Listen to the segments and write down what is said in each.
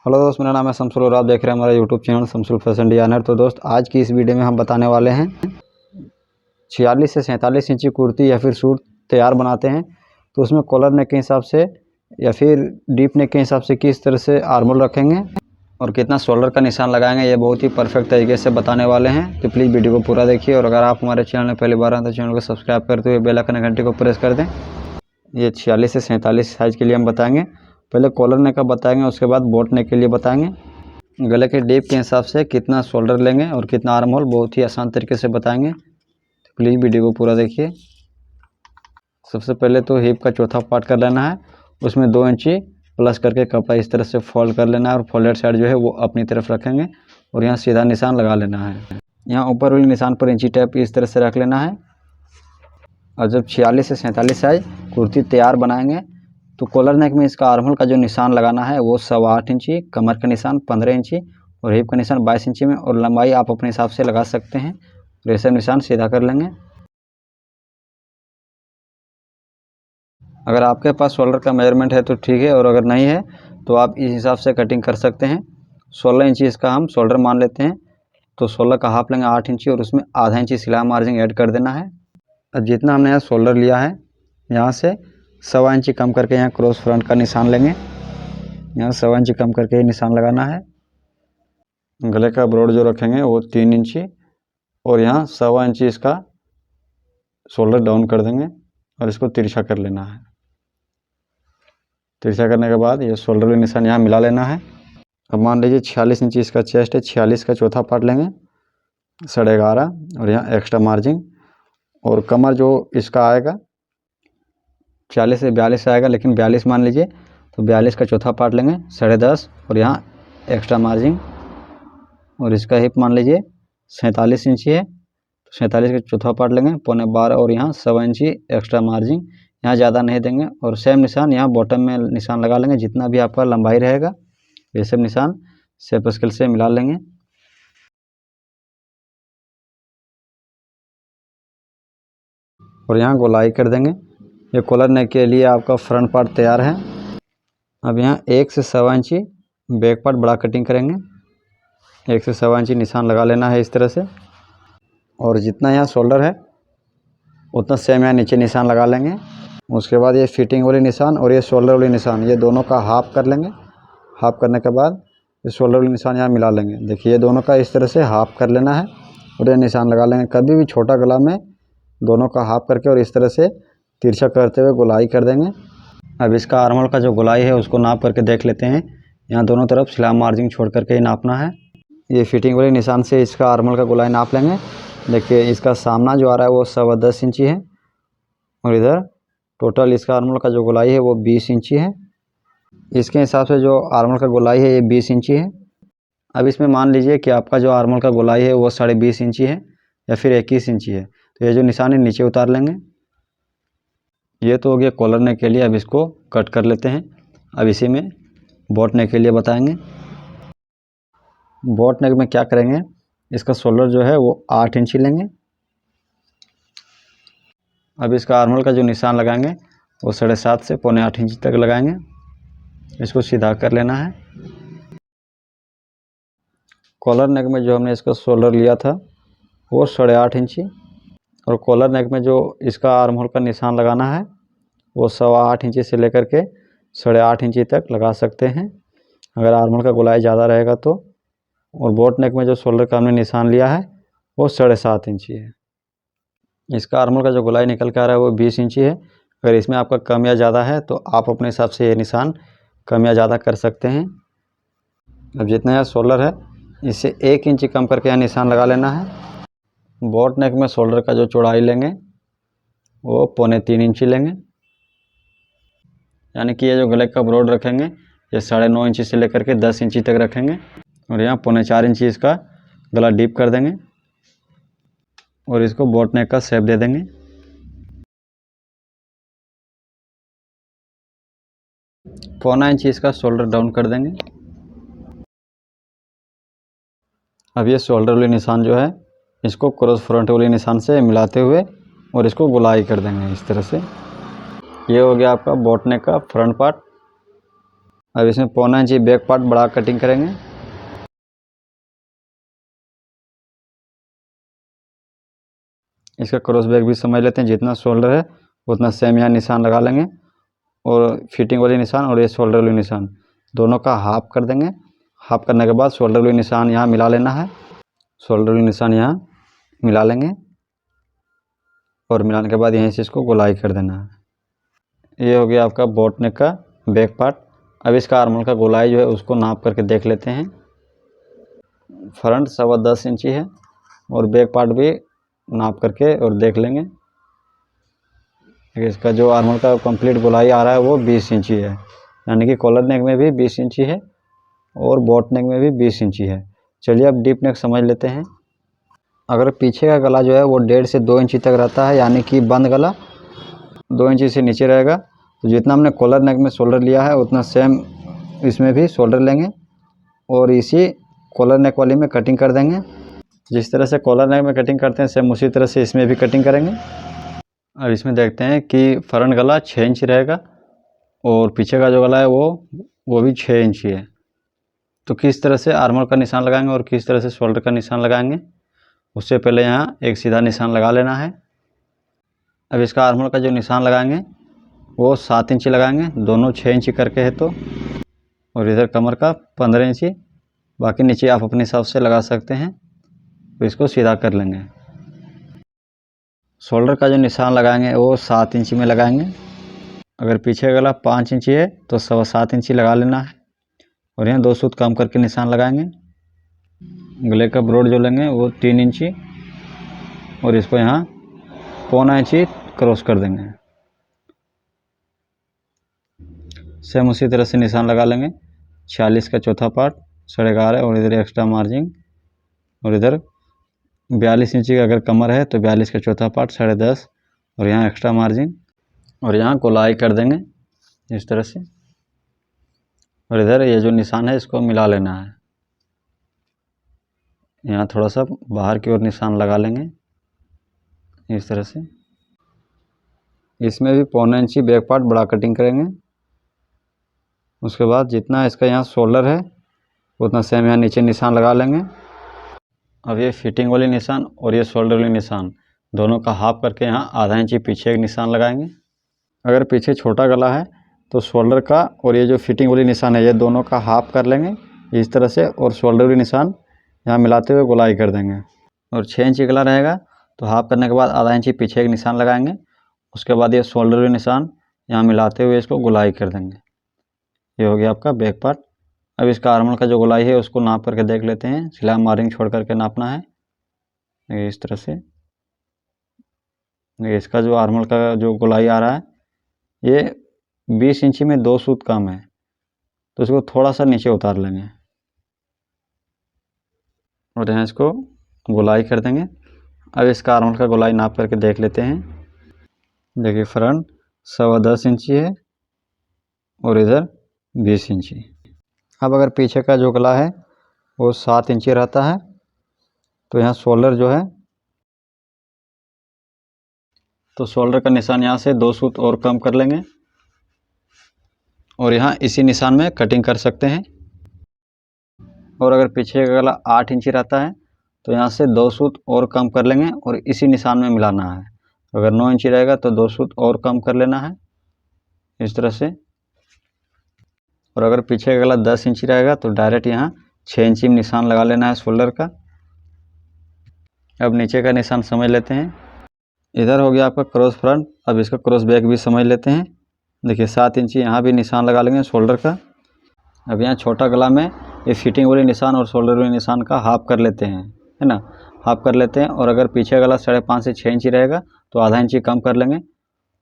Hello दोस्त, मेरा नाम है शमसुल और आप देख रहे हैं हमारा YouTube channel Shamsul fashion designer. तो दोस्त, आज की इस वीडियो में हम बताने वाले हैं 46 से 47 इंची कुर्ती या फिर सूट तैयार बनाते हैं तो उसमें कॉलर नेक के हिसाब से या फिर डीप नेक के हिसाब से किस तरह से आर्मोल रखेंगे और कितना शोल्डर का निशान लगाएंगे, ये बहुत ही परफेक्ट तरीके से बताने वाले हैं। तो प्लीज़ वीडियो को पूरा देखिए और अगर आप हमारे चैनल में पहली बार आए तो चैनल को सब्सक्राइब करते हुए बेल आइकन घंटे को प्रेस कर दें। ये 46 से 47 साइज़ के लिए हम बताएंगे। पहले कॉलर नेक का बताएंगे, उसके बाद बोट नेक के लिए बताएंगे। गले के डीप के हिसाब से कितना शोल्डर लेंगे और कितना आर्म होल, बहुत ही आसान तरीके से बताएंगे। तो प्लीज़ वीडियो को पूरा देखिए। सबसे पहले तो हिप का चौथा पार्ट कर लेना है, उसमें 2 इंची प्लस करके कपड़ा इस तरह से फोल्ड कर लेना है और फोल्डेड साइड जो है वो अपनी तरफ रखेंगे और यहाँ सीधा निशान लगा लेना है। यहाँ ऊपर वाले निशान पर इंची टेप इस तरह से रख लेना है। और जब 46 से 47 साइज कुर्ती तैयार बनाएंगे तो कॉलर नेक में इसका आर्महोल का जो निशान लगाना है वो 8.25 इंची, कमर का निशान 15 इंची और हिप का निशान 22 इंची में, और लंबाई आप अपने हिसाब से लगा सकते हैं। रेशम निशान सीधा कर लेंगे। अगर आपके पास शोल्डर का मेजरमेंट है तो ठीक है, और अगर नहीं है तो आप इस हिसाब से कटिंग कर सकते हैं। 16 इंची इसका हम शोल्डर मान लेते हैं, तो 16 का हाफ लेंगे 8 इंची और उसमें आधा इंची सिलाई मार्जिन ऐड कर देना है। अब जितना हमने यहाँ शोल्डर लिया है यहाँ से 1.25 इंची कम करके यहाँ क्रॉस फ्रंट का निशान लेंगे। यहाँ 1.25 इंची कम करके ही निशान लगाना है। गले का ब्रॉड जो रखेंगे वो 3 इंची और यहाँ 1.25 इंची इसका शोल्डर डाउन कर देंगे और इसको तिरछा कर लेना है। तिरछा करने के बाद ये शोल्डर का निशान यहाँ मिला लेना है। अब मान लीजिए 46 इंची इसका चेस्ट है, 46 का चौथा पार्ट लेंगे 11.5 और यहाँ एक्स्ट्रा मार्जिन, और कमर जो इसका आएगा 40 से 42 आएगा, लेकिन 42 मान लीजिए, तो 42 का चौथा पार्ट लेंगे 10.5 और यहाँ एक्स्ट्रा मार्जिन, और इसका हिप मान लीजिए 47 इंची है तो 47 का चौथा पार्ट लेंगे 11.25 और यहाँ 1.25 इंची एक्स्ट्रा मार्जिन, यहाँ ज़्यादा नहीं देंगे। और सेम निशान यहाँ बॉटम में निशान लगा लेंगे, जितना भी आपका लंबाई रहेगा ये सब निशान शेप स्केल से मिला लेंगे। और यहाँ गोलाई कर देंगे। ये कॉलर नेक के लिए आपका फ्रंट पार्ट तैयार है। अब यहाँ 1 से 1.25 इंची बैक पार्ट बड़ा कटिंग करेंगे। 1 से 1.25 इंची निशान लगा लेना है इस तरह से, और जितना यहाँ शोल्डर है उतना सेम यहाँ नीचे निशान लगा लेंगे। उसके बाद ये फिटिंग वाली निशान और ये शोल्डर वाली निशान, ये दोनों का हाफ कर लेंगे। हाफ करने के बाद ये शोल्डर वाली निशान यहाँ मिला लेंगे। देखिए ये दोनों का इस तरह से हाफ कर लेना है और ये निशान लगा लेंगे। कभी भी छोटा गला में दोनों का हाफ करके और इस तरह से तिरछा करते हुए गोलाई कर देंगे। अब इसका आर्महोल का जो गोलाई है उसको नाप करके देख लेते हैं। यहाँ दोनों तरफ सिलाई मार्जिन छोड़ करके ही नापना है। ये फिटिंग वाले निशान से इसका आर्महोल का गोलाई नाप लेंगे। देखिए इसका सामना जो आ रहा है वो 10.25 इंची है और इधर टोटल इसका आर्महोल का जो गोलाई है वो 20 इंची है। इसके हिसाब से जो आर्महोल का गोलाई है ये 20 इंची है। अब इसमें मान लीजिए कि आपका जो आर्महोल का गोलाई है वो 20.5 इंची है या फिर 21 इंची है, तो ये जो निशान है नीचे उतार लेंगे। ये तो हो गया कॉलर नेक के लिए। अब इसको कट कर लेते हैं। अब इसी में बोट नेक के लिए बताएंगे। बोट नेक में क्या करेंगे, इसका शोल्डर जो है वो 8 इंची लेंगे। अब इसका आर्महोल का जो निशान लगाएंगे वो 7.5 से 7.25 इंची तक लगाएंगे। इसको सीधा कर लेना है। कॉलर नेक में जो हमने इसका शोल्डर लिया था वो 8.5 इंची, और कॉलर नेक में जो इसका आर्महोल का निशान लगाना है वो 8.25 इंची से लेकर के 8.5 इंची तक लगा सकते हैं अगर आर्महोल का गोलाई ज़्यादा रहेगा तो। और बोट नेक में जो शोल्डर का हमने निशान लिया है वो 7.5 इंची है। इसका आर्महोल का जो गोलाई निकल के आ रहा है वो 20 इंची है। अगर इसमें आपका कम या ज़्यादा है तो आप अपने हिसाब से ये निशान कम या ज़्यादा कर सकते हैं। अब जितना यह शोल्डर है इससे 1 इंची कम करके यहाँ निशान लगा लेना है। बोट नेक में शोल्डर का जो चौड़ाई लेंगे वो 3.25 इंची लेंगे, यानी कि ये जो गले का ब्रॉड रखेंगे ये 9.5 इंची से लेकर के 10 इंची तक रखेंगे, और यहाँ 4.25 इंची इसका गला डीप कर देंगे और इसको बोट नेक का शेप दे देंगे। पौना इंची इसका शोल्डर डाउन कर देंगे। अब ये शोल्डर वाली निशान जो है इसको क्रॉस फ्रंट वाली निशान से मिलाते हुए और इसको गोलाई कर देंगे इस तरह से। ये हो गया आपका बोट नेक का फ्रंट पार्ट। अब इसमें 1.25 इंची बैक पार्ट बड़ा कटिंग करेंगे। इसका क्रॉस बैक भी समझ लेते हैं। जितना शोल्डर है उतना सेम यहाँ निशान लगा लेंगे, और फिटिंग वाली निशान और ये शोल्डर वाली निशान दोनों का हाफ कर देंगे। हाफ करने के बाद शोल्डर वाली निशान यहाँ मिला लेना है। शोल्डर वाली निशान यहाँ मिला लेंगे, और मिलाने के बाद यहीं से इसको गोलाई कर देना है। ये हो गया आपका बोट नेक का बैक पार्ट। अब इसका आर्मोल का गोलाई जो है उसको नाप करके देख लेते हैं। फ्रंट 10.25 इंची है, और बैक पार्ट भी नाप करके और देख लेंगे। इसका जो आर्मोल का कंप्लीट गोलाई आ रहा है वो 20 इंची है, यानी कि कॉलर नेक में भी 20 इंची है और बोट नेक में भी 20 इंची है। चलिए अब डीप नेक समझ लेते हैं। अगर पीछे का गला जो है वो 1.5 से 2 इंची तक रहता है, यानी कि बंद गला 2 इंची से नीचे रहेगा, तो जितना हमने कॉलर नेक में शोल्डर लिया है उतना सेम इसमें भी शोल्डर लेंगे और इसी कॉलर नेक वाली में कटिंग कर देंगे। जिस तरह से कॉलर नेक में कटिंग करते हैं सेम उसी तरह से इसमें भी कटिंग करेंगे। अब इसमें देखते हैं कि फ्रंट गला 6 इंची रहेगा और पीछे का जो गला है वो भी 6 इंची है। तो किस तरह से आर्मर का निशान लगाएंगे और किस तरह से शोल्डर का निशान लगाएंगे, उससे पहले यहाँ एक सीधा निशान लगा लेना है। अब इसका आर्मर का जो निशान लगाएंगे वो 7 इंची लगाएंगे, दोनों 6 इंची करके है तो, और इधर कमर का 15 इंची, बाकी नीचे आप अपने हिसाब से लगा सकते हैं। तो इसको सीधा कर लेंगे। शोल्डर का जो निशान लगाएंगे वो 7 इंची में लगाएंगे। अगर पीछे का गला 5 इंची है तो 7.25 इंची लगा लेना है, और यहाँ 2 सूत कम करके निशान लगाएंगे। गले का ब्रॉड जो लेंगे वो 3 इंची, और इसको यहाँ 1.25 इंची क्रॉस कर देंगे। सेम उसी तरह से निशान लगा लेंगे। 46 का चौथा पार्ट 11.5, और इधर एक्स्ट्रा मार्जिन, और इधर 42 इंची का अगर कमर है तो 42 का चौथा पार्ट 10.5, और यहाँ एक्स्ट्रा मार्जिन, और यहाँ गोलाई कर देंगे इस तरह से। और इधर ये जो निशान है इसको मिला लेना है। यहाँ थोड़ा सा बाहर की ओर निशान लगा लेंगे इस तरह से। इसमें भी 1.25 इंची बैक पार्ट बड़ा कटिंग करेंगे। उसके बाद जितना इसका यहाँ शोल्डर है उतना सेम यहाँ नीचे निशान लगा लेंगे। अब ये फिटिंग वाली निशान और ये शोल्डर वाली निशान दोनों का हाफ करके यहाँ आधा इंची पीछे एक निशान लगाएंगे। अगर पीछे छोटा गला है तो शोल्डर का और ये जो फिटिंग वाली निशान है ये दोनों का हाफ कर लेंगे इस तरह से, और शोल्डर वाली निशान यहाँ मिलाते हुए गोलाई कर देंगे। और 6 इंची गला रहेगा तो हाफ करने के बाद आधा इंची पीछे एक निशान लगाएंगे। उसके बाद ये शोल्डर वाली निशान यहाँ मिलाते हुए इसको गोलाई कर देंगे। ये हो गया आपका बैक पार्ट। अब इसका आर्मोल का जो गोलाई है उसको नाप करके देख लेते हैं। सिलाई मार्जिन छोड़ करके नापना है इस तरह से। इसका जो आर्मोल का जो गोलाई आ रहा है ये 20 इंची में 2 सूत कम है, तो इसको थोड़ा सा नीचे उतार लेंगे और यहाँ इसको गोलाई कर देंगे। अब इसका आर्मोल का गोलाई नाप करके देख लेते हैं। देखिए फ्रंट 10.25 इंची है और इधर 20 इंची। अब अगर पीछे का जो गला है वो 7 इंची रहता है तो यहाँ शोल्डर जो है, तो शोल्डर का निशान यहाँ से 2 सूत और कम कर लेंगे और यहाँ इसी निशान में कटिंग कर सकते हैं। और अगर पीछे का गला 8 इंची रहता है तो यहाँ से 2 सूत और कम कर लेंगे और इसी निशान में मिलाना है। अगर 9 इंची रहेगा तो 2 सूत और कम कर लेना है इस तरह से। और अगर पीछे का गला 10 इंची रहेगा तो डायरेक्ट यहाँ 6 इंची में निशान लगा लेना है शोल्डर का। अब नीचे का निशान समझ लेते हैं। इधर हो गया आपका क्रॉस फ्रंट। अब इसका क्रॉस बैक भी समझ लेते हैं। देखिए 7 इंची यहाँ भी निशान लगा लेंगे शोल्डर का। अब यहाँ छोटा गला में ये फिटिंग वाली निशान और शोल्डर वाली निशान का हाफ कर लेते हैं, है ना, हाफ कर लेते हैं। और अगर पीछे गला 5.5 से 6 इंची रहेगा तो आधा इंची कम कर लेंगे,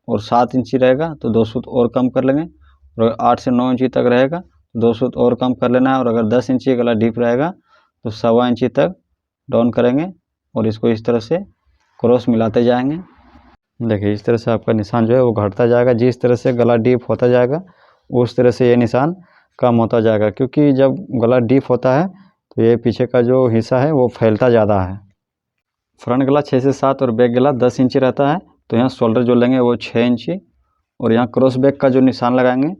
और 7 इंची रहेगा तो 2 सूत और कम कर लेंगे। और अगर 8 से 9 इंची तक रहेगा तो 2 सूत और कम कर लेना है। और अगर 10 इंची गला डीप रहेगा तो 1.25 इंची तक डाउन करेंगे और इसको इस तरह से क्रॉस मिलाते जाएंगे। देखिए इस तरह से आपका निशान जो है वो घटता जाएगा। जिस तरह से गला डीप होता जाएगा उस तरह से ये निशान कम होता जाएगा, क्योंकि जब गला डीप होता है तो ये पीछे का जो हिस्सा है वो फैलता ज़्यादा है। फ्रंट गला 6 से 7 और बैक गला 10 इंची रहता है तो यहाँ शोल्डर जो लेंगे वो 6 इंची, और यहाँ क्रॉस बैक का जो निशान लगाएंगे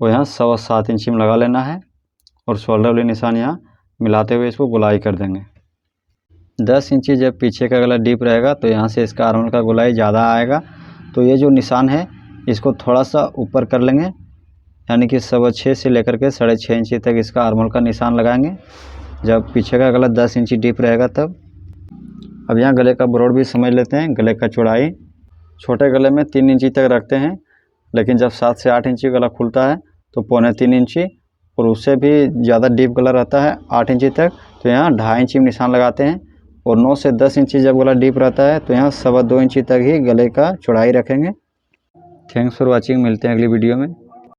वो यहाँ 7.25 इंची में लगा लेना है और शोल्डर वाली निशान यहाँ मिलाते हुए इसको गोलाई कर देंगे। 10 इंची जब पीछे का गला डीप रहेगा तो यहाँ से इसका आर्मोल का गोलाई ज़्यादा आएगा। तो ये जो निशान है इसको थोड़ा सा ऊपर कर लेंगे, यानी कि 6.25 से लेकर के 6.5 इंची तक इसका आर्मोल का निशान लगाएंगे जब पीछे का गला 10 इंची डीप रहेगा तब। अब यहाँ गले का ब्रॉड भी समझ लेते हैं। गले का चौड़ाई छोटे गले में 3 इंची तक रखते हैं, लेकिन जब 7 से 8 इंची गला खुलता है तो 2.25 इंची, और उससे भी ज़्यादा डीप गला रहता है 8 इंची तक तो यहाँ 2.5 इंची में निशान लगाते हैं। और 9 से 10 इंची जब गला डीप रहता है तो यहाँ 2.25 इंची तक ही गले का चौड़ाई रखेंगे। थैंक्स फॉर वॉचिंग, मिलते हैं अगली वीडियो में।